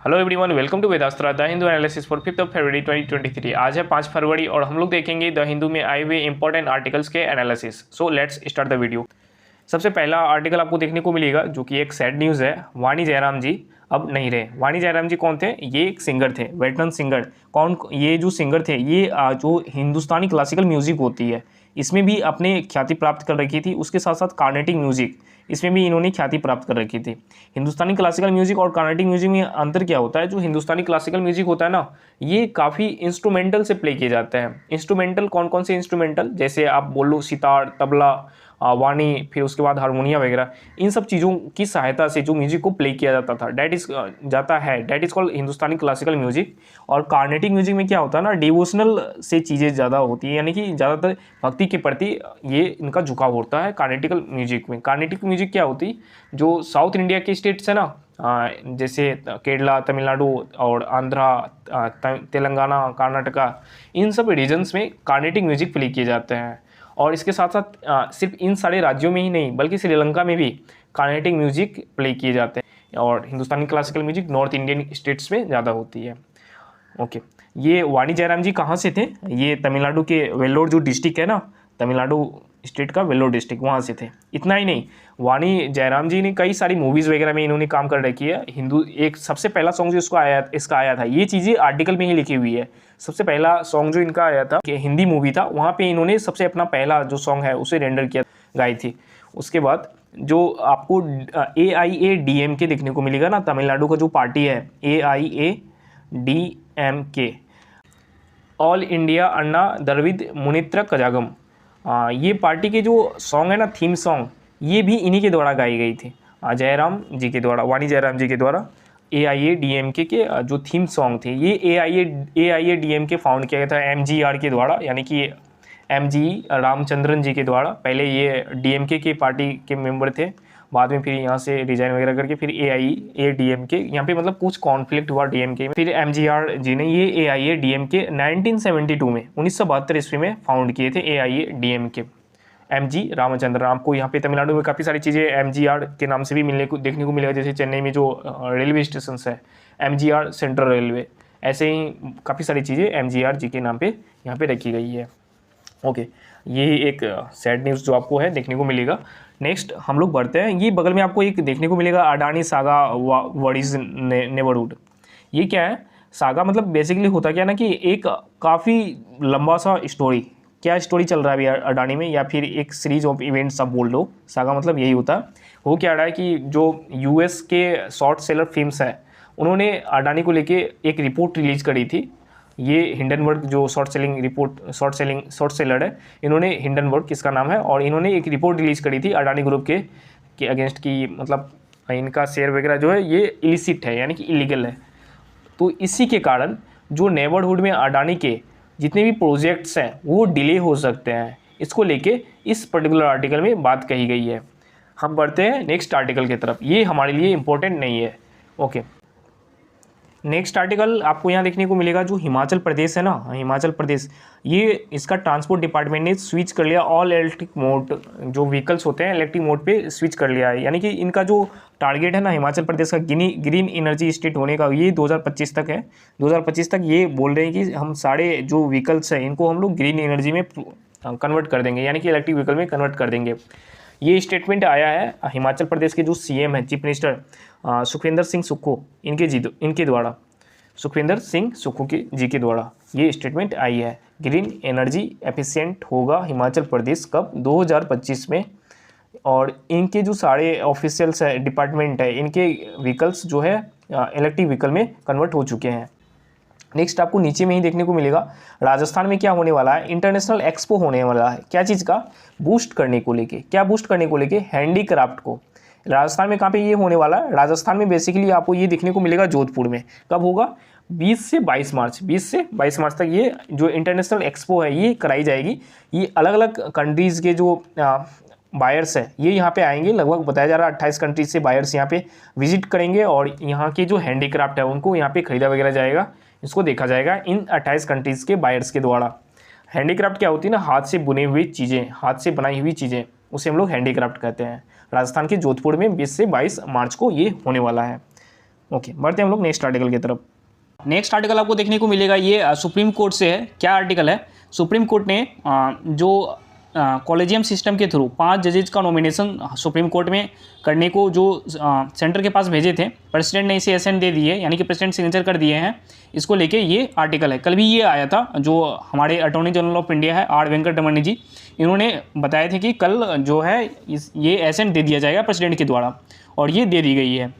Hello everyone, welcome to Vedastra the Hindu analysis for 5 February 2023। आज है 5 फरवरी और हम लोग देखेंगे द हिंदू में आए हुए इंपॉर्टेंट आर्टिकल्स के analysis. So let's start the video. सबसे पहला आर्टिकल आपको देखने को मिलेगा जो कि एक सैड न्यूज़ है। वाणी जयराम जी अब नहीं रहे। वाणी जयराम जी कौन थे? ये एक सिंगर थे, वेटरन सिंगर। कौन ये जो सिंगर थे, ये जो हिंदुस्तानी क्लासिकल म्यूजिक होती है इसमें भी अपने ख्याति प्राप्त कर रखी थी। उसके साथ साथ कार्नेटिक म्यूजिक, इसमें भी इन्होंने ख्याति प्राप्त कर रखी थी। हिंदुस्तानी क्लासिकल म्यूजिक और कार्नेटिक म्यूजिक में अंतर क्या होता है? जो हिंदुस्तानी क्लासिकल म्यूजिक होता है ना, ये काफ़ी इंस्ट्रूमेंटल से प्ले किए जाते हैं। इंस्ट्रूमेंटल कौन कौन से इंस्ट्रूमेंटल? जैसे आप बोल लो सितार, तबला, वाणी, फिर उसके बाद हारमोनिया वगैरह, इन सब चीज़ों की सहायता से जो म्यूजिक को प्ले किया जाता था that is called Hindustani classical music. और कार्नेटिक म्यूजिक में क्या होता है ना, डिवोशनल से चीज़ें ज़्यादा होती है, यानी कि ज़्यादातर भक्ति के प्रति ये इनका झुकाव होता है कार्नेटिकल म्यूजिक में। कार्नेटिक म्यूजिक क्या होती, जो साउथ इंडिया के स्टेट्स है ना, जैसे केरला, तमिलनाडु और आंध्रा, तेलंगाना, कर्नाटका, इन सब रीजन्स में कार्नेटिक म्यूजिक प्ले किए जाते हैं। और इसके साथ साथ सिर्फ इन सारे राज्यों में ही नहीं बल्कि श्रीलंका में भी कार्नेटिक म्यूजिक प्ले किए जाते हैं। और Hindustani classical music north Indian states में ज़्यादा होती है। ओके, ये वाणी जयराम जी कहाँ से थे? ये तमिलनाडु के वेल्लोर जो डिस्ट्रिक्ट है ना, तमिलनाडु स्टेट का वेल्लोर डिस्ट्रिक्ट, वहाँ से थे। इतना ही नहीं, वाणी जयराम जी ने कई सारी मूवीज़ वगैरह में इन्होंने काम कर रखी है। एक सबसे पहला सॉन्ग जो इसका आया था, ये चीज़ें आर्टिकल में ही लिखी हुई है। सबसे पहला सॉन्ग जो इनका आया था कि हिंदी मूवी था, वहाँ पे इन्होंने सबसे अपना पहला जो सॉन्ग है उसे रेंडर किया, गाई थी। उसके बाद जो आपको AIADMK देखने को मिलेगा ना, तमिलनाडु का जो पार्टी है AIADMK, ऑल इंडिया अन्ना द्रविड़ मुनेत्र कजागम, ये पार्टी के जो सॉन्ग है ना, थीम सॉन्ग, ये भी इन्हीं के द्वारा गाई गई थी, जयराम जी के द्वारा, वाणी जयराम जी के द्वारा। AIADMK के जो थीम सॉन्ग थे, ये AIADMK फाउंड किया गया था MGR के द्वारा, यानी कि MG रामचंद्रन जी के द्वारा। पहले ये DMK के पार्टी के मेंबर थे, बाद में फिर यहाँ से रिजाइन वगैरह करके फिर AIADMK, यहाँ पे मतलब कुछ कॉन्फ्लिक्ट हुआ DMK में, फिर MGR जी ने ये AIADMK 1972 में 1972 ईस्वी में फाउंड किए थे AIADMK। MG रामचंद्रन, आपको यहाँ पे तमिलनाडु में काफ़ी सारी चीज़ें MGR के नाम से भी देखने को मिलेगा। जैसे चेन्नई में जो रेलवे स्टेशन है MGR सेंट्रल रेलवे, ऐसे ही काफ़ी सारी चीज़ें MGR जी के नाम पे यहाँ पे रखी गई है। ओके, ये एक सैड न्यूज़ जो आपको है देखने को मिलेगा। नेक्स्ट हम लोग बढ़ते हैं, ये बगल में आपको एक देखने को मिलेगा अडानी सागा वर्डीज नेबरहुड। ये क्या है? सागा मतलब बेसिकली होता क्या है ना, कि एक काफ़ी लंबा सा स्टोरी, क्या स्टोरी चल रहा है अभी अडानी में, या फिर एक सीरीज ऑफ इवेंट्स आप बोल लो। सागा मतलब यही होता है। वो क्या रहा है कि जो US के शॉर्ट सेलर फिल्म्स हैं, उन्होंने अडानी को लेके एक रिपोर्ट रिलीज करी थी। ये हिंडनबर्ग जो शॉर्ट सेलर है, इन्होंने हिंडनबर्ग किसका नाम है, और इन्होंने एक रिपोर्ट रिलीज करी थी अडानी ग्रुप के अगेंस्ट की, मतलब इनका शेयर वगैरह जो है ये इलिसिट है, यानी कि इलीगल है। तो इसी के कारण जो नेबरहुड में अडानी के जितने भी प्रोजेक्ट्स हैं वो डिले हो सकते हैं, इसको लेके इस पर्टिकुलर आर्टिकल में बात कही गई है। हम बढ़ते हैं नेक्स्ट आर्टिकल की तरफ, ये हमारे लिए इम्पोर्टेंट नहीं है। ओके, नेक्स्ट आर्टिकल आपको यहाँ देखने को मिलेगा जो हिमाचल प्रदेश है ना, हिमाचल प्रदेश, ये इसका ट्रांसपोर्ट डिपार्टमेंट ने स्विच कर लिया ऑल इलेक्ट्रिक मोड, जो व्हीकल्स होते हैं इलेक्ट्रिक मोड पे स्विच कर लिया है। यानी कि इनका जो टारगेट है ना हिमाचल प्रदेश का ग्रीन एनर्जी स्टेट होने का, ये 2025 तक है। 2025 तक ये बोल रहे हैं कि हम सारे जो व्हीकल्स हैं इनको हम लोग ग्रीन एनर्जी में कन्वर्ट कर देंगे, यानी कि इलेक्ट्रिक व्हीकल में कन्वर्ट कर देंगे। ये स्टेटमेंट आया है हिमाचल प्रदेश के जो CM है, चीफ मिनिस्टर सुखविंदर सिंह सुक्खू, इनके द्वारा, सुखविंदर सिंह सुक्खू जी के द्वारा ये स्टेटमेंट आई है। ग्रीन एनर्जी एफिशिएंट होगा हिमाचल प्रदेश कब? 2025 में। और इनके जो सारे ऑफिशियल्स है, डिपार्टमेंट है, इनके व्हीकल्स जो है इलेक्ट्रिक व्हीकल में कन्वर्ट हो चुके हैं। नेक्स्ट आपको नीचे में ही देखने को मिलेगा राजस्थान में क्या होने वाला है, इंटरनेशनल एक्सपो होने वाला है। क्या चीज़ का? बूस्ट करने को लेके। क्या बूस्ट करने को लेके? हैंडीक्राफ्ट को। राजस्थान में कहाँ पे ये होने वाला है? राजस्थान में बेसिकली आपको ये देखने को मिलेगा जोधपुर में। कब होगा? 20 से 22 मार्च, 20 से 22 मार्च तक ये जो इंटरनेशनल एक्सपो है ये कराई जाएगी। ये अलग अलग कंट्रीज़ के जो बायर्स है ये यहाँ पे आएंगे। लगभग बताया जा रहा है 28 कंट्रीज से बायर्स यहाँ पे विजिट करेंगे, और यहाँ के जो हैंडीक्राफ्ट है उनको यहाँ पे खरीदा वगैरह जाएगा, इसको देखा जाएगा इन 28 कंट्रीज़ के बायर्स के द्वारा। हैंडीक्राफ्ट क्या होती है ना, हाथ से बुनी हुई चीज़ें, हाथ से बनाई हुई चीज़ें, उसे हम लोग हैंडीक्राफ्ट कहते हैं। राजस्थान के जोधपुर में 20 से 22 मार्च को ये होने वाला है। ओके, बढ़ते हैं हम लोग नेक्स्ट आर्टिकल की तरफ। नेक्स्ट आर्टिकल आपको देखने को मिलेगा, ये सुप्रीम कोर्ट से है। क्या आर्टिकल है? सुप्रीम कोर्ट ने जो कॉलेजियम सिस्टम के थ्रू 5 जजेज का नॉमिनेशन सुप्रीम कोर्ट में करने को जो सेंटर के पास भेजे थे, प्रेसिडेंट ने इसे एसेंट दे दी है, यानी कि प्रेसिडेंट सिग्नेचर कर दिए हैं। इसको लेके ये आर्टिकल है। कल भी ये आया था, जो हमारे अटॉर्नी जनरल ऑफ इंडिया है आर वेंकटरमणी जी, इन्होंने बताया था कि कल जो है ये एसेंट दे दिया जाएगा प्रेसिडेंट के द्वारा, और ये दे दी गई है।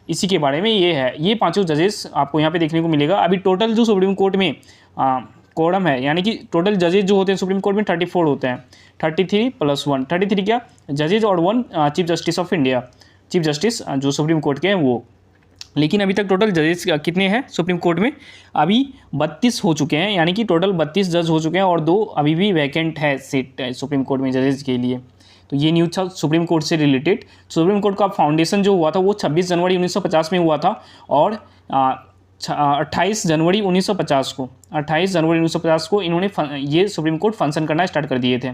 इसी के बारे में ये है। ये 5 जजेस आपको यहाँ पे देखने को मिलेगा। अभी टोटल जो सुप्रीम कोर्ट में कोरम है, यानी कि टोटल जजेज जो होते हैं सुप्रीम कोर्ट में 34 होते हैं। 33 + 1, 33 क्या जजेज और 1 chief justice of India, chief justice जो सुप्रीम कोर्ट के हैं वो। लेकिन अभी तक टोटल जजेस कितने हैं सुप्रीम कोर्ट में? अभी 32 हो चुके हैं, यानी कि टोटल 32 जज हो चुके हैं, और 2 अभी भी वैकेंट है सीट सुप्रीम कोर्ट में जजेस के लिए। तो ये न्यूज़ था सुप्रीम कोर्ट से रिलेटेड। सुप्रीम कोर्ट का फाउंडेशन जो हुआ था वो 26 जनवरी 1950 में हुआ था, और 28 जनवरी 1950 को 28 जनवरी 1950 को इन्होंने ये सुप्रीम कोर्ट फंक्शन करना स्टार्ट कर दिए थे।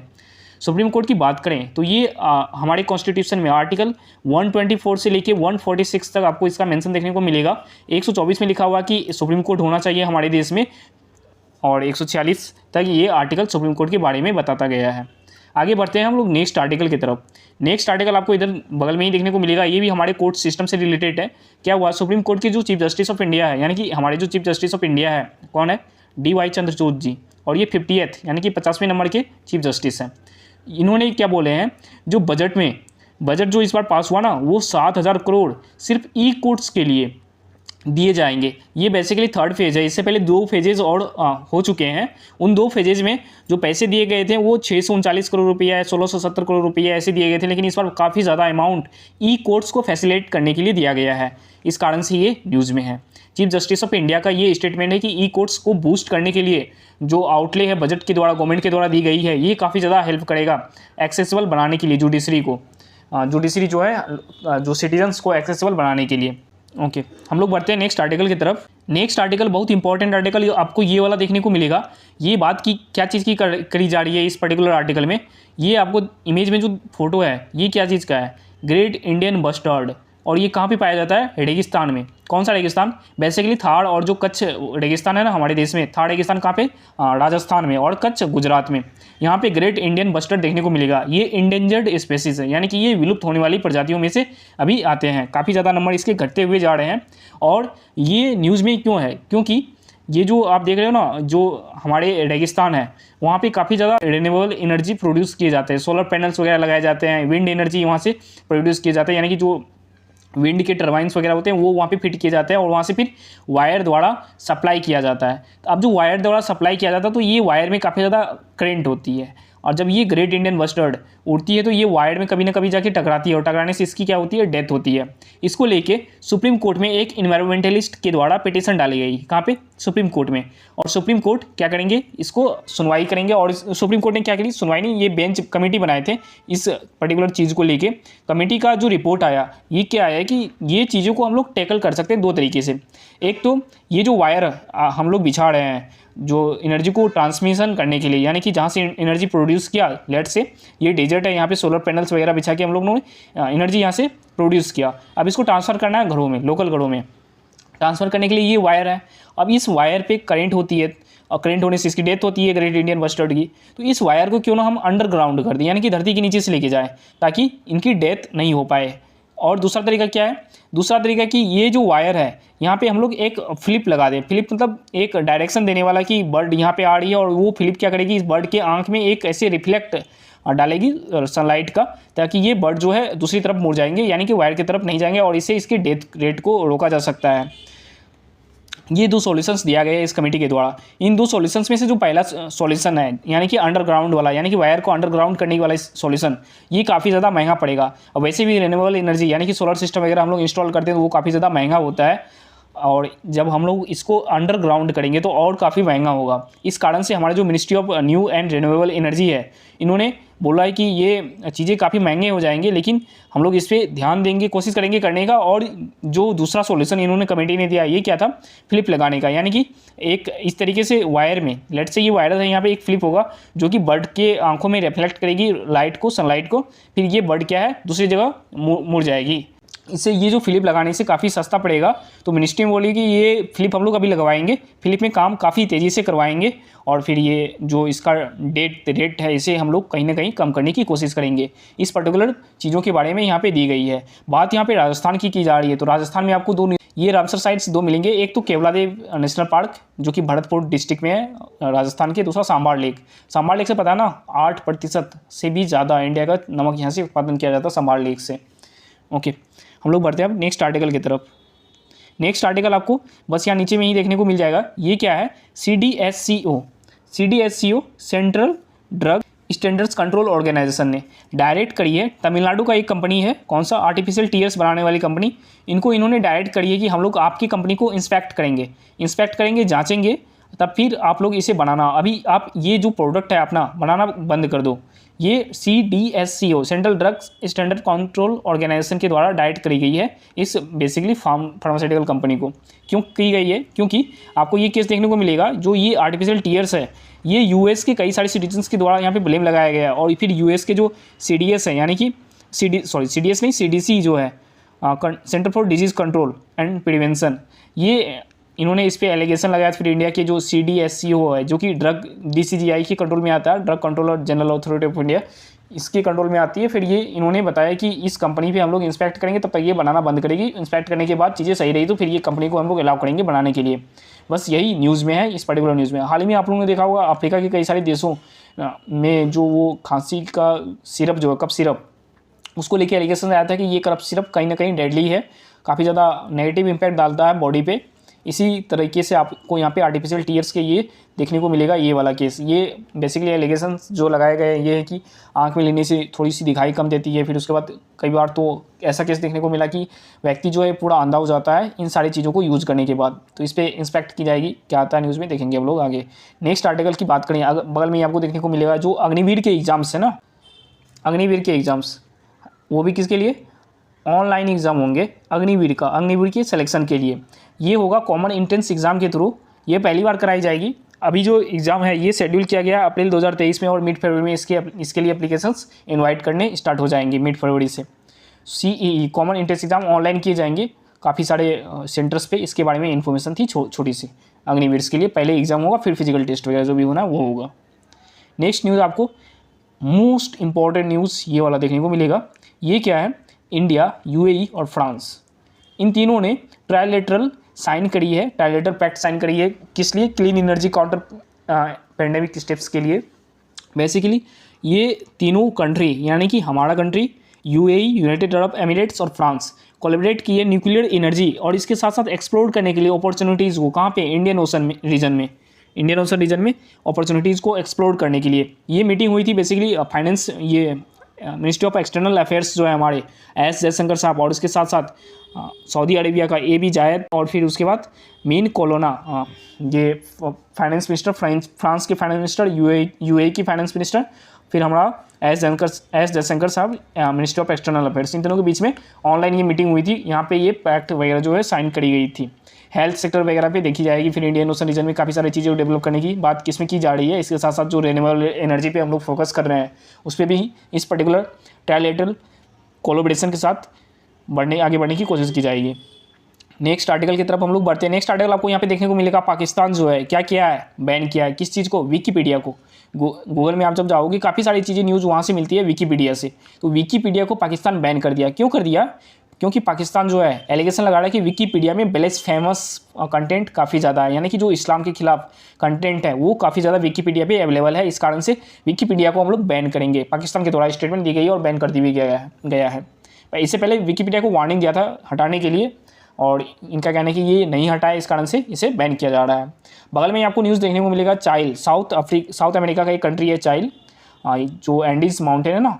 सुप्रीम कोर्ट की बात करें तो ये हमारे कॉन्स्टिट्यूशन में आर्टिकल 124 से लेके 146 तक आपको इसका मेंशन देखने को मिलेगा। 124 में लिखा हुआ कि सुप्रीम कोर्ट होना चाहिए हमारे देश में, और 146 तक ये आर्टिकल सुप्रीम कोर्ट के बारे में बताता गया है। आगे बढ़ते हैं हम लोग नेक्स्ट आर्टिकल की तरफ। नेक्स्ट आर्टिकल आपको इधर बगल में ही देखने को मिलेगा। ये भी हमारे कोर्ट सिस्टम से रिलेटेड है। क्या हुआ? सुप्रीम कोर्ट के जो चीफ जस्टिस ऑफ इंडिया है, यानी कि हमारे जो चीफ जस्टिस ऑफ इंडिया है कौन है? DY चंद्रचूड़ जी, और ये 50th यानी कि 50वें नंबर के चीफ जस्टिस हैं। इन्होंने क्या बोले हैं, जो बजट जो इस बार पास हुआ ना, वो 7,000 करोड़ सिर्फ ई कोर्ट्स के लिए दिए जाएंगे। ये बेसिकली थर्ड फेज है। इससे पहले 2 फेजेज और हो चुके हैं। उन 2 फेजेज में जो पैसे दिए गए थे वो 639 करोड़ रुपया, 1670 करोड़ रुपया ऐसे दिए गए थे, लेकिन इस बार काफ़ी ज़्यादा अमाउंट ई कोर्ट्स को फैसिलिटेट करने के लिए दिया गया है। इस कारण से ये न्यूज़ में है। चीफ जस्टिस ऑफ इंडिया का ये स्टेटमेंट है कि ई कोर्ट्स को बूस्ट करने के लिए जो आउटले है बजट के द्वारा, गवर्नमेंट के द्वारा दी गई है, ये काफ़ी ज़्यादा हेल्प करेगा एक्सेसिबल बनाने के लिए जुडिशरी को। जुडिशरी जो है जो सिटीजन्स को एक्सेसिबल बनाने के लिए। ओके, हम लोग बढ़ते हैं नेक्स्ट आर्टिकल की तरफ। नेक्स्ट आर्टिकल बहुत इंपॉर्टेंट आर्टिकल आपको ये वाला देखने को मिलेगा। ये बात की क्या चीज़ की करी जा रही है इस पर्टिकुलर आर्टिकल में। ये आपको इमेज में जो फोटो है ये क्या चीज़ का है? Great Indian bustard. और ये कहाँ पे पाया जाता है? रेगिस्तान में। कौन सा रेगिस्तान? बेसिकली थार और जो कच्छ रेगिस्तान है ना हमारे देश में, थार रेगिस्तान कहाँ पे? राजस्थान में, और कच्छ गुजरात में। यहाँ पे ग्रेट इंडियन बस्टर्ड देखने को मिलेगा। ये इंडेंजर्ड स्पेसीज है, यानी कि ये विलुप्त होने वाली प्रजातियों में से अभी आते हैं। काफ़ी ज़्यादा नंबर इसके घटते हुए जा रहे हैं। और ये न्यूज़ में क्यों है? क्योंकि ये जो आप देख रहे हो ना, जो हमारे रेगिस्तान है वहाँ पे काफ़ी ज़्यादा रिन्यूएबल एनर्जी प्रोड्यूस किए जाते हैं। सोलर पैनल्स वगैरह लगाए जाते हैं, विंड एनर्जी वहाँ से प्रोड्यूस किए जाते हैं, यानी कि जो विंड के टरबाइंस वगैरह होते हैं वो वहाँ पे फिट किए जाते हैं, और वहाँ से फिर वायर द्वारा सप्लाई किया जाता है। तो अब जो वायर द्वारा सप्लाई किया जाता है तो ये वायर में काफ़ी ज़्यादा करंट होती है, और जब ये ग्रेट इंडियन बस्टर्ड उड़ती है तो ये वायर में कभी ना कभी जाके टकराती है, और टकराने से इसकी क्या होती है? डेथ होती है। इसको लेके सुप्रीम कोर्ट में एक इन्वायरमेंटलिस्ट के द्वारा पिटीशन डाली गई। कहाँ पे? सुप्रीम कोर्ट में। और सुप्रीम कोर्ट क्या करेंगे? इसको सुनवाई करेंगे। और सुप्रीम कोर्ट ने क्या करी? सुनवाई नहीं, ये बेंच कमेटी बनाए थे इस पर्टिकुलर चीज़ को लेके। कमेटी का जो रिपोर्ट आया ये क्या आया कि ये चीज़ों को हम लोग टैकल कर सकते हैं 2 तरीके से। एक तो ये जो वायर हम लोग बिछा रहे हैं जो एनर्जी को ट्रांसमिशन करने के लिए, यानी कि जहाँ से एनर्जी प्रोड्यूस किया, लेट से ये डेजर्ट है, यहाँ पे सोलर पैनल्स वगैरह बिछा के हम लोगों ने एनर्जी यहाँ से प्रोड्यूस किया। अब इसको ट्रांसफ़र करना है घरों में, लोकल घरों में ट्रांसफ़र करने के लिए ये वायर है। अब इस वायर पे करंट होती है, और करंट होने से इसकी डेथ होती है ग्रेट इंडियन बस्टर्ड की। तो इस वायर को क्यों ना हम अंडरग्राउंड कर दें, यानी कि धरती के नीचे से लेके जाए, ताकि इनकी डेथ नहीं हो पाए। और दूसरा तरीका क्या है? दूसरा तरीका कि ये जो वायर है यहाँ पे हम लोग एक फ्लिप लगा दें। फ्लिप मतलब एक डायरेक्शन देने वाला कि बर्ड यहाँ पे आ रही है, और वो फ्लिप क्या करेगी? इस बर्ड के आँख में एक ऐसे रिफ्लेक्ट डालेगी सनलाइट का, ताकि ये बर्ड जो है दूसरी तरफ मुड़ जाएंगे, यानी कि वायर की तरफ नहीं जाएंगे, और इससे इसकी डेथ रेट को रोका जा सकता है। ये 2 सॉल्यूशंस दिया गया है इस कमेटी के द्वारा। इन 2 सॉल्यूशंस में से जो पहला सॉल्यूशन है, यानी कि अंडरग्राउंड वाला, यानी कि वायर को अंडरग्राउंड करने वाला सॉल्यूशन, ये काफ़ी ज़्यादा महंगा पड़ेगा। और वैसे भी रिन्यूएबल एनर्जी यानी कि सोलर सिस्टम वगैरह हम लोग इंस्टॉल करते हैं तो वो काफ़ी ज़्यादा महंगा होता है, और जब हम लोग इसको अंडरग्राउंड करेंगे तो और काफ़ी महंगा होगा। इस कारण से हमारा जो ministry of new and renewable energy है, इन्होंने बोला है कि ये चीज़ें काफ़ी महंगे हो जाएंगे, लेकिन हम लोग इस पर ध्यान देंगे, कोशिश करेंगे करने का। और जो दूसरा सॉल्यूशन इन्होंने कमेटी ने दिया, ये क्या था? फ्लिप लगाने का, यानी कि एक इस तरीके से वायर में, लेट से ये वायर है, यहाँ पे एक फ्लिप होगा जो कि बर्ड के आंखों में रिफ्लेक्ट करेगी लाइट को, सनलाइट को, फिर ये बर्ड क्या है? दूसरी जगह मुड़ जाएगी। इससे ये जो फ्लिप लगाने से काफ़ी सस्ता पड़ेगा। तो मिनिस्ट्री में बोली कि ये फ्लिप हम लोग अभी लगवाएंगे, फ्लिप में काम काफ़ी तेज़ी से करवाएंगे और फिर ये जो इसका रेट है इसे हम लोग कहीं ना कहीं कम करने की कोशिश करेंगे। इस पर्टिकुलर चीज़ों के बारे में यहाँ पे दी गई है। बात यहाँ पे राजस्थान की जा रही है। तो राजस्थान में आपको ये रामसर साइट्स दो मिलेंगे। एक तो केवलादेव नेशनल पार्क जो कि भरतपुर डिस्ट्रिक्ट में है राजस्थान के, दूसरा सांबार लेक। सांबार लेक से पता है ना 8% से भी ज़्यादा इंडिया का नमक यहाँ से उत्पादन किया जाता है सांबार लेक से। ओके, हम लोग बढ़ते हैं अब नेक्स्ट आर्टिकल की तरफ। नेक्स्ट आर्टिकल आपको बस यहाँ नीचे में ही देखने को मिल जाएगा। ये क्या है, CDSCO central drug standards control organisation ने डायरेक्ट करी है। तमिलनाडु का एक कंपनी है, कौन सा, आर्टिफिशियल टीयर्स बनाने वाली कंपनी। इन्होंने डायरेक्ट करी है कि हम लोग आपकी कंपनी को इंस्पेक्ट करेंगे, जांचेंगे, तब फिर आप लोग इसे बनाना। अभी आप ये जो प्रोडक्ट है अपना बनाना बंद कर दो। ये CDSCO central drugs standard control organisation के द्वारा डायरेक्ट करी गई है इस बेसिकली फार्मास्यूटिकल कंपनी को। क्यों की गई है, क्योंकि आपको ये केस देखने को मिलेगा जो ये आर्टिफिशियल टीयर्स है ये US के कई सारे सिटीजन्स के द्वारा यहाँ पे ब्लेम लगाया गया है। और फिर US के जो CDS है यानी कि CDS नहीं CDC जो है centre for disease control and prevention, ये इन्होंने इस पर एलिगेशन लगाया। फिर इंडिया के जो CDSCO है जो कि ड्रग DCGI के कंट्रोल में आता है, drug controller general authority of India, इसके कंट्रोल में आती है। फिर ये इन्होंने बताया कि इस कंपनी पे हम लोग इंस्पेक्ट करेंगे तब तक ये बनाना बंद करेगी। इंस्पेक्ट करने के बाद चीज़ें सही रही तो फिर ये कंपनी को हम लोग अलाउ करेंगे बनाने के लिए। बस यही न्यूज़ में है, इस पर्टिकुलर न्यूज़ में। हाल ही में आप लोगों ने देखा होगा अफ्रीका के कई सारे देशों में जो वो खांसी का सिरप जो है कफ सिरप, उसको लेकर एलिगेशन आया था कि ये कफ सिरप कहीं ना कहीं डेडली है, काफ़ी ज़्यादा नेगेटिव इम्पैक्ट डालता है बॉडी पे। इसी तरीके से आपको यहाँ पे आर्टिफिशियल टीयर्स के ये देखने को मिलेगा ये वाला केस। ये बेसिकली एलिगेशंस जो लगाए गए ये है कि आंख में लेने से थोड़ी सी दिखाई कम देती है। फिर उसके बाद कई बार तो ऐसा केस देखने को मिला कि व्यक्ति जो है पूरा अंधा हो जाता है इन सारी चीज़ों को यूज़ करने के बाद। तो इस पर इंस्पेक्ट की जाएगी, क्या आता है न्यूज़ में देखेंगे हम लोग आगे। नेक्स्ट आर्टिकल की बात करें, बगल में ही आपको देखने को मिलेगा जो अग्निवीर के एग्ज़ाम्स है ना, अग्निवीर के एग्ज़ाम्स, वो भी किसके लिए, ऑनलाइन एग्ज़ाम होंगे अग्निवीर के सिलेक्शन के लिए। ये होगा कॉमन एंट्रेंस एग्ज़ाम के थ्रू, ये पहली बार कराई जाएगी। अभी जो एग्ज़ाम है ये शेड्यूल किया गया अप्रैल 2023 में और मिड फरवरी में इसके लिए एप्लीकेशंस इनवाइट करने स्टार्ट हो जाएंगे मिड फरवरी से। CEE common entrance exam online किए जाएंगे काफ़ी सारे सेंटर्स पे। इसके बारे में इन्फॉर्मेशन थी छोटी सी। अग्निवीर के लिए पहले एग्ज़ाम होगा फिर फिजिकल टेस्ट वगैरह जो भी होना वो होगा। नेक्स्ट न्यूज़ आपको मोस्ट इंपॉर्टेंट न्यूज़ ये वाला देखने को मिलेगा। ये क्या है, इंडिया, UAE और फ्रांस, इन तीनों ने ट्रायलेटरल साइन करी है, ट्रायलेटरल पैक्ट साइन करी है। किस लिए, clean energy counter pandemic steps के लिए। बेसिकली ये तीनों कंट्री यानी कि हमारा country, UAE, United Arab Emirates और फ्रांस कोलैबोरेट किए न्यूक्लियर एनर्जी और इसके साथ साथ एक्सप्लोर करने के लिए अपॉर्चुनिटीज़ को। कहाँ पे, इंडियन ओशन रीजन में अपॉर्चुनिटीज़ को एक्सप्लोर करने के लिए ये मीटिंग हुई थी। बेसिकली फाइनेंस, ये मिनिस्ट्री ऑफ एक्सटर्नल अफेयर्स जो है हमारे एस जयशंकर साहब और उसके साथ साथ सऊदी अरेबिया का AB जायद और फिर उसके बाद मीन कोलोना, ये फाइनेंस मिनिस्टर फ्रांस के फाइनेंस मिनिस्टर, UAE की फाइनेंस मिनिस्टर, फिर हमारा एस जयशंकर साहब मिनिस्ट्री ऑफ एक्सटर्नल अफेयर्स, इन दोनों के बीच में ऑनलाइन ये मीटिंग हुई थी। यहाँ पे ये पैक्ट वगैरह जो है साइन करी गई थी। हेल्थ सेक्टर वगैरह पे देखी जाएगी। फिर इंडियन ओशन रीजन में काफ़ी सारी चीज़ें डेवलप करने की बात किसमें की जा रही है। इसके साथ साथ जो रिन्यूएबल एनर्जी पे हम लोग फोकस कर रहे हैं उस पर भी इस पर्टिकुलर ट्रायलेटरल कोलैबोरेशन के साथ आगे बढ़ने की कोशिश की जाएगी। नेक्स्ट आर्टिकल की तरफ हम लोग बढ़ते हैं। नेक्स्ट आर्टिकल आपको यहाँ पे देखने को मिलेगा पाकिस्तान जो है क्या किया है, बैन किया है किस चीज़ को, विकीपीडिया को। गूगल में आप जब जाओगे काफ़ी सारी चीज़ें न्यूज़ वहाँ से मिलती है विकीपीडिया से। तो विकीपीडिया को पाकिस्तान बैन कर दिया। क्यों कर दिया, क्योंकि पाकिस्तान जो है एलिगेशन लगा रहा है कि विकीपीडिया में ब्लेसफेमस कंटेंट काफ़ी ज़्यादा है, यानी कि जो इस्लाम के खिलाफ कंटेंट है वो काफ़ी ज़्यादा विकीपीडिया पे अवेलेबल है। इस कारण से विकीपीडिया को हम लोग बैन करेंगे। पाकिस्तान के द्वारा स्टेटमेंट दी गई है और बैन कर दी भी गया है। इससे पहले विकीपीडिया को वार्निंग दिया था हटाने के लिए और इनका कहना है कि ये नहीं हटाया, इस कारण से इसे बैन किया जा रहा है। बगल में आपको न्यूज़ देखने को मिलेगा चाइल, साउथ अमेरिका का एक कंट्री है चाइल, जो एंडीज माउंटेन है ना,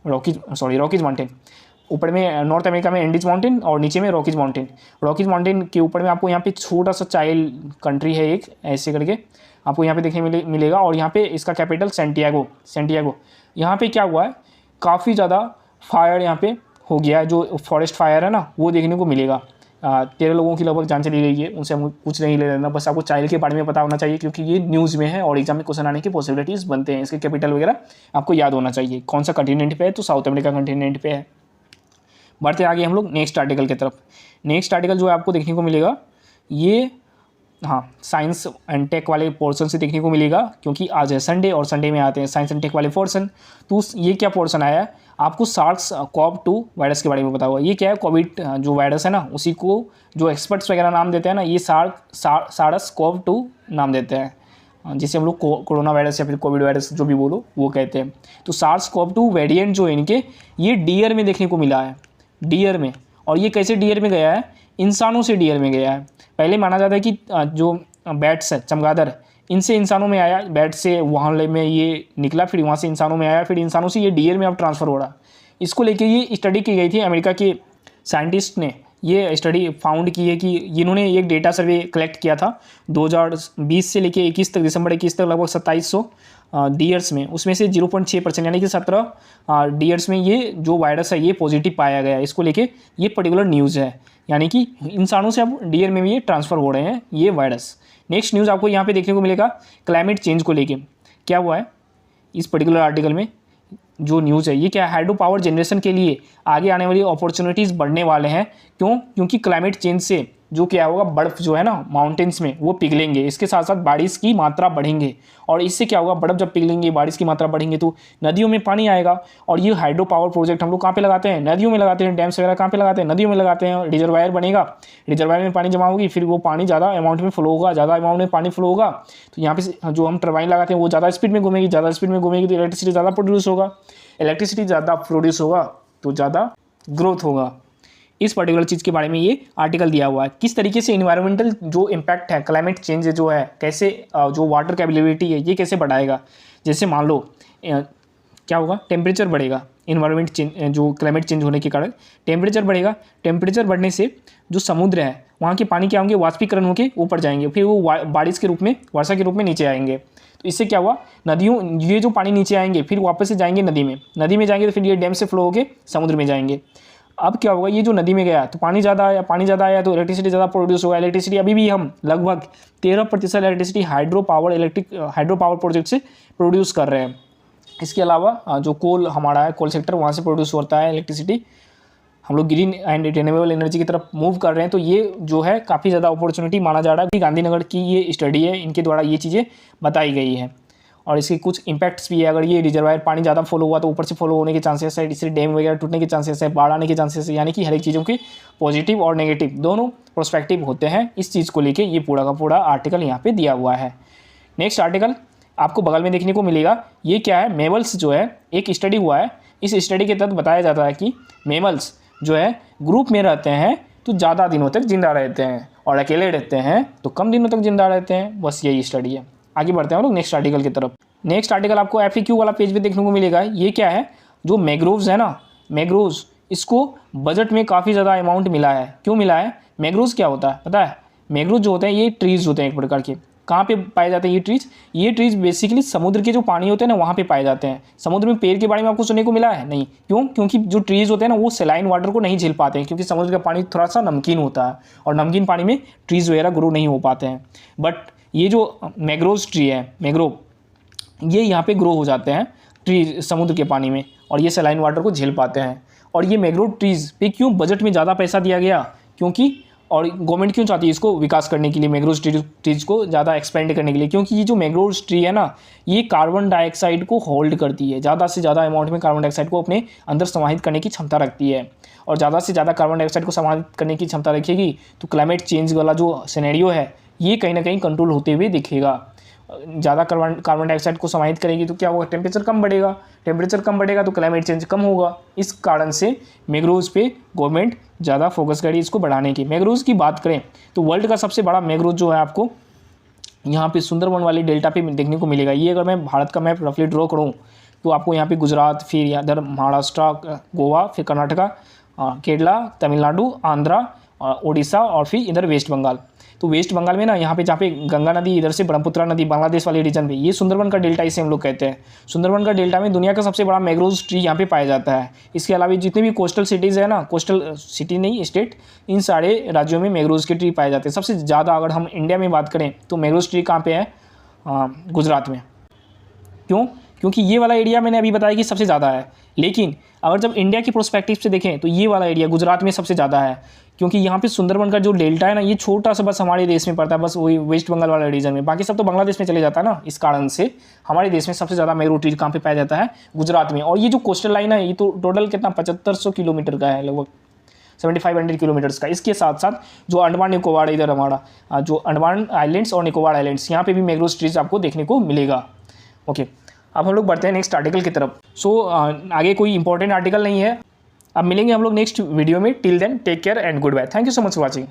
रॉकीज माउंटेन, ऊपर में नॉर्थ अमेरिका में एंडीज माउंटेन और नीचे में रॉकीज माउंटेन के ऊपर में आपको यहाँ पे छोटा सा चाइल कंट्री है एक, ऐसे करके आपको यहाँ पे देखने मिलेगा। और यहाँ पे इसका कैपिटल सेंटियागो। यहाँ पे क्या हुआ है, काफ़ी ज़्यादा फायर यहाँ पे हो गया है, जो फॉरेस्ट फायर है ना वो देखने को मिलेगा। 13 लोगों की लगभग जान चली गई है, उनसे हम कुछ नहीं ले लेना, बस आपको चाइल के बारे में पता होना चाहिए क्योंकि ये न्यूज़ में है और एग्जाम में क्वेश्चन आने की पॉसिबिलिटीज़ बनते हैं। इसके कैपिटल वगैरह आपको याद होना चाहिए। कौन सा कंटिनेंट पे है, तो साउथ अमेरिका कंटिनेंट पे है। बढ़ते आगे हम लोग नेक्स्ट आर्टिकल की तरफ। नेक्स्ट आर्टिकल जो है आपको देखने को मिलेगा ये, हाँ, साइंस एंड टेक वाले पोर्शन से देखने को मिलेगा, क्योंकि आज है संडे और संडे में आते हैं साइंस एंड टेक वाले पोर्शन। तो ये क्या पोर्शन आया है, आपको SARS-CoV-2 वायरस के बारे में पता होगा। ये क्या है, कोविड जो वायरस है ना, उसी को जो एक्सपर्ट्स वगैरह नाम देते हैं ना, ये SARS-CoV-2 नाम देते हैं, जिसे हम लोग कोरोना वायरस या फिर कोविड वायरस जो भी बोलो वो कहते हैं। तो SARS-CoV-2 वेरिएंट जो है इनके, ये डियर में देखने को मिला है, डियर में। और ये कैसे डियर में गया है, इंसानों से डियर में गया है। पहले माना जाता है कि जो बैट्स है, चमगादड़, इनसे इंसानों में आया, बैट से वहाँ में ये निकला, फिर वहाँ से इंसानों में आया, फिर इंसानों से ये डियर में अब ट्रांसफ़र हो रहा। इसको लेके ये स्टडी की गई थी, अमेरिका के साइंटिस्ट ने ये स्टडी फाउंड की है कि इन्होंने एक डेटा सर्वे कलेक्ट किया था 2020 से लेके 21 तक, दिसंबर 21 तक, लगभग 2700 डियर्स में। उसमें से 0.6% यानी कि 17 डियर्स में ये जो वायरस है ये पॉजिटिव पाया गया है। इसको लेके ये पर्टिकुलर न्यूज़ है, यानी कि इंसानों से अब डियर में भी ये ट्रांसफ़र हो रहे हैं ये वायरस। नेक्स्ट न्यूज़ आपको यहाँ पे देखने को मिलेगा क्लाइमेट चेंज को लेके। क्या हुआ है इस पर्टिकुलर आर्टिकल में, जो न्यूज़ है ये क्या है, हाइड्रो पावर जनरेशन के लिए आगे आने वाली अपॉर्चुनिटीज़ बढ़ने वाले हैं। क्यों, क्योंकि क्लाइमेट चेंज से जो क्या होगा, बर्फ़ जो है ना माउंटेन्स में वो पिघलेंगे, इसके साथ साथ बारिश की मात्रा बढ़ेंगे। और इससे क्या होगा, बर्फ़ जब पिघलेंगे, बारिश की मात्रा बढ़ेंगे तो नदियों में पानी आएगा। और ये हाइड्रो पावर प्रोजेक्ट हम लोग कहाँ पे लगाते हैं, नदियों में लगाते हैं। डैम्स वगैरह कहाँ पे लगाते हैं, नदियों में लगाते हैं। रिजर्वायर बनेगा, रिजर्वायर में पानी जमा होगी, फिर वो पानी ज़्यादा अमाउंट में फ्लो होगा, ज़्यादा अमाउंट में पानी फ्लो होगा तो यहाँ पे जो हम टरबाइन लगाते हैं वो ज़्यादा स्पीड में घूमेगी, ज़्यादा स्पीड में घूमेगी तो इलेक्ट्रिसिटी ज़्यादा प्रोड्यूस होगा, इलेक्ट्रिसिटी ज़्यादा प्रोड्यूस होगा तो ज़्यादा ग्रोथ होगा। इस पर्टिकुलर चीज़ के बारे में ये आर्टिकल दिया हुआ है। किस तरीके से इन्वायरमेंटल जो इम्पैक्ट है, क्लाइमेट चेंज जो है, कैसे जो वाटर की अवेलेबिलिटी है ये कैसे बढ़ाएगा। जैसे मान लो क्या होगा, टेम्परेचर बढ़ेगा, इन्वायरमेंट चेंज जो क्लाइमेट चेंज होने के कारण टेम्परेचर बढ़ेगा। टेम्परेचर बढ़ने से जो समुद्र है वहाँ के पानी क्या होंगे, वाष्पीकरण होकर ऊपर जाएंगे, फिर वो बारिश के रूप में, वर्षा के रूप में नीचे आएंगे। तो इससे क्या हुआ, नदियों, ये जो पानी नीचे आएंगे फिर वापस से जाएंगे नदी में, नदी में जाएंगे तो फिर ये डैम से फ्लो होकर समुद्र में जाएंगे। अब क्या होगा, ये जो नदी में गया तो पानी ज़्यादा आया तो इलेक्ट्रिसिटी ज़्यादा प्रोड्यूस होगा। इलेक्ट्रिसिटी अभी भी हम लगभग 13% इलेक्ट्रिसिटी हाइड्रो पावर प्रोजेक्ट से प्रोड्यूस कर रहे हैं। इसके अलावा जो कोल हमारा है, कोल सेक्टर, वहाँ से प्रोड्यूस होता है इलेक्ट्रिसिटी। हम लोग ग्रीन एंड रिन्यूएबल एनर्जी की तरफ मूव कर रहे हैं। तो ये जो है काफ़ी ज़्यादा अपॉर्चुनिटी माना जा रहा है। गांधीनगर की ये स्टडी है, इनके द्वारा ये चीज़ें बताई गई है और इसके कुछ इंपैक्ट्स भी है। अगर ये रिजर्वायर पानी ज़्यादा फॉलो हुआ तो ऊपर से फॉलो होने के चांसेस है, इससे डैम वगैरह टूटने के चांसेस है, बाढ़ आने के चांसेस है। यानी कि हर एक चीज़ों के पॉजिटिव और नेगेटिव दोनों प्रोस्पेक्टिव होते हैं। इस चीज़ को लेके ये पूरा का पूरा आर्टिकल यहाँ पे दिया हुआ है। नेक्स्ट आर्टिकल आपको बगल में देखने को मिलेगा, ये क्या है, मेमल्स जो है, एक स्टडी हुआ है। इस स्टडी के तहत बताया जाता है कि मेमल्स जो है ग्रुप में रहते हैं तो ज़्यादा दिनों तक जिंदा रहते हैं और अकेले रहते हैं तो कम दिनों तक जिंदा रहते हैं। बस यही स्टडी है। आगे बढ़ते हैं हम लोग नेक्स्ट आर्टिकल की तरफ। नेक्स्ट आर्टिकल आपको FAQ वाला पेज पे देखने को मिलेगा। ये क्या है, जो मैंग्रोव्स है ना, मैंग्रोव्स, इसको बजट में काफ़ी ज़्यादा अमाउंट मिला है। क्यों मिला है, मैंग्रोव्स क्या होता है पता है, मैंग्रोव जो होते हैं ये ट्रीज़ होते हैं एक प्रकार के। कहाँ पे पाए जाते हैं ये ट्रीज़ बेसिकली समुद्र के जो पानी होते हैं ना वहाँ पे पाए जाते हैं। समुद्र में पेड़ के बारे में आपको सुनने को मिला है नहीं, क्यों, क्योंकि जो ट्रीज़ होते हैं ना वो सलाइन वाटर को नहीं झेल पाते हैं, क्योंकि समुद्र का पानी थोड़ा सा नमकीन होता है और नमकीन पानी में ट्रीज़ वगैरह ग्रो नहीं हो पाते हैं। बट ये जो मैंग्रोव्स ट्री है, मैंग्रोव, ये यहाँ पे ग्रो हो जाते हैं ट्री समुद्र के पानी में और ये सलाइन वाटर को झेल पाते हैं। और ये मैंग्रोव ट्रीज़ पे क्यों बजट में ज़्यादा पैसा दिया गया, क्योंकि और गवर्नमेंट क्यों चाहती है इसको विकास करने के लिए, मैंग्रोव ट्रीज़ को ज़्यादा एक्सपेंड करने के लिए, क्योंकि ये जो मैंग्रोव ट्री है ना ये कार्बन डाइऑक्साइड को होल्ड करती है, ज़्यादा से ज़्यादा अमाउंट में कार्बन डाइऑक्साइड को अपने अंदर समाहित करने की क्षमता रखती है। और ज़्यादा से ज़्यादा कार्बन डाइऑक्साइड को समाहित करने की क्षमता रखेगी तो क्लाइमेट चेंज वाला जो सिनेरियो है ये कहीं ना कहीं कंट्रोल होते हुए दिखेगा। ज़्यादा कार्बन डाइऑक्साइड को समाहित करेगी तो क्या होगा, टेम्परेचर कम बढ़ेगा तो क्लाइमेट चेंज कम होगा। इस कारण से मैंग्रोव्स पे गवर्नमेंट ज़्यादा फोकस करी इसको बढ़ाने की। मैंग्रोव्स की बात करें तो वर्ल्ड का सबसे बड़ा मैंग्रोव जो है आपको यहाँ पे सुंदरवन वाली डेल्टा पे देखने को मिलेगा। ये अगर मैं भारत का मैप रफली ड्रॉ करूँ तो आपको यहाँ पे गुजरात, फिर इधर महाराष्ट्र, गोवा, फिर कर्नाटका, केरला, तमिलनाडु, आंध्रा, उड़ीसा और फिर इधर वेस्ट बंगाल। तो वेस्ट बंगाल में ना यहाँ पे जहाँ पे गंगा नदी, इधर से ब्रह्मपुत्रा नदी, बांग्लादेश वाले रीजन पे, ये सुंदरवन का डेल्टा इसे हम लोग कहते हैं। सुंदरवन का डेल्टा में दुनिया का सबसे बड़ा मैंग्रोव ट्री यहाँ पे पाया जाता है। इसके अलावा जितने भी कोस्टल सिटीज़ है ना, कोस्टल सिटी नहीं स्टेट, इन सारे राज्यों में मैंग्रोव के ट्री पाए जाते हैं। सबसे ज़्यादा अगर हम इंडिया में बात करें तो मैंग्रोव ट्री कहाँ पे है, गुजरात में। क्यों, क्योंकि ये वाला एरिया मैंने अभी बताया कि सबसे ज़्यादा है, लेकिन अगर जब इंडिया की प्रोस्पेक्टिव से देखें तो ये वाला एरिया गुजरात में सबसे ज़्यादा है, क्योंकि यहाँ पे सुंदरबन का जो डेल्टा है ना, ये छोटा सा बस हमारे देश में पड़ता है, बस वही वेस्ट बंगाल वाला रीजन में, बाकी सब तो बांग्लादेश में चले जाता है ना। इस कारण से हमारे देश में सबसे ज़्यादा मैंग्रोव ट्री कहाँ पे पाया जाता है, गुजरात में। और ये जो कोस्टल लाइन है ये तो टोटल कितना 7500 किलोमीटर का है, लगभग 7500 किलोमीटर्स का। इसके साथ साथ जो अंडमान निकोबार, इधर हमारा जो अंडमान आइलैंड्स और निकोबार आइलैंड्स, यहाँ पे भी मैंग्रोव ट्रीज आपको देखने को मिलेगा। ओके, अब हम लोग बढ़ते हैं नेक्स्ट आर्टिकल की तरफ। सो आगे कोई इंपॉर्टेंट आर्टिकल नहीं है, अब मिलेंगे हम लोग नेक्स्ट वीडियो में। Till then take care and goodbye. Thank you so much for watching.